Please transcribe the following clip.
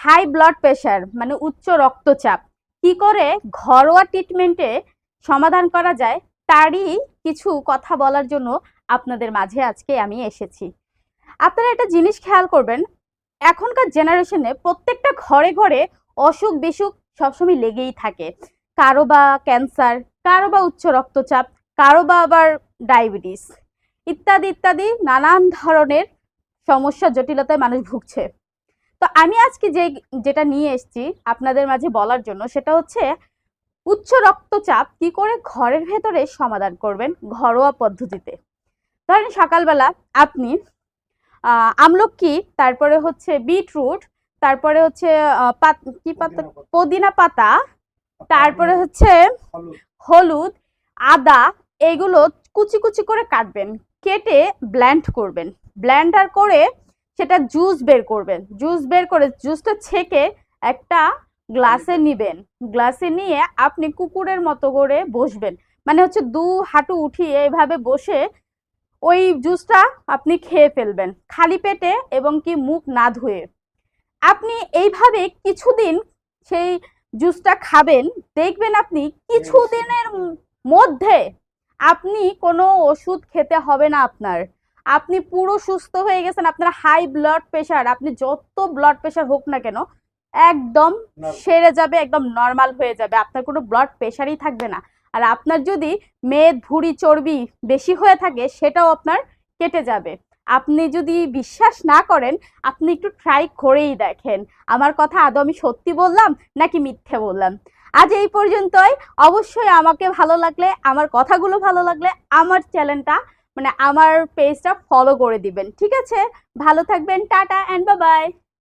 High blood pressure মানে উচ্চ রক্তচাপ কি করে ঘরোয়া ট্রিটমেন্টে সমাধান করা যায় তারই কিছু কথা বলার জন্য আপনাদের মাঝে আজকে আমি এসেছি। আপনারা একটা জিনিস খেয়াল করবেন, এখনকার জেনারেশনে প্রত্যেকটা ঘরে ঘরে অসুখ বিসুখ সবসময় লেগেই থাকে। কারো বা ক্যান্সার, কারো বা উচ্চ রক্তচাপ, কারো বা আবার ডায়াবেটিস ইত্যাদি ইত্যাদি নানান ধরনের সমস্যা জটিলতায় মানুষ ভুগছে। তো আমি আজকে যেটা নিয়ে এসেছি আপনাদের মাঝে বলার জন্য সেটা হচ্ছে উচ্চ রক্তচাপ কি করে ঘরের ভেতরে সমাধান করবেন ঘরোয়া পদ্ধতিতে। ধরেন সকালবেলা আপনি আমলকি, তারপরে হচ্ছে বিটরুট, তারপরে হচ্ছে কি পাতা, পুদিনা পাতা, তারপরে হচ্ছে হলুদ, আদা, এগুলো কুচি কুচি করে কাটবেন, কেটে ব্লেন্ড করবেন, ব্লেন্ডার করে সেটা জুস বের করবেন, জুস বের করে জুসটা ছেঁকে একটা গ্লাসে নিবেন, গ্লাসে নিয়ে আপনি কুকুরের মতো করে বসবেন, মানে হচ্ছে দু হাঁটু উঠিয়ে এইভাবে বসে ওই জুসটা আপনি খেয়ে ফেলবেন খালি পেটে এবং কি মুখ না ধুয়ে। আপনি এইভাবে কিছুদিন সেই জুসটা খাবেন, দেখবেন আপনি কিছুদিনের মধ্যে আপনি কোনো ওষুধ খেতে হবে না আপনার, আপনি পুরো সুস্থ হয়ে গেছেন। আপনার হাই ব্লাড প্রেশার, আপনি যত ব্লাড প্রেশার হোক না কেন একদম সেরে যাবে, একদম নর্মাল হয়ে যাবে, আপনার কোনো ব্লাড প্রেশারই থাকবে না। আর আপনার যদি মেদ ভুঁড়ি চর্বি বেশি হয়ে থাকে সেটাও আপনার কেটে যাবে। আপনি যদি বিশ্বাস না করেন আপনি একটু ট্রাই করেই দেখেন আমার কথা আদৌ আমি সত্যি বললাম নাকি মিথ্যে বললাম। আজ এই পর্যন্তই। অবশ্যই আমাকে ভালো লাগলে, আমার কথাগুলো ভালো লাগলে আমার চ্যানেলটা মানে আমার পেজটা ফলো করে দিবেন, ঠিক আছে? ভালো থাকবেন, টাটা অ্যান্ড বাই বাই।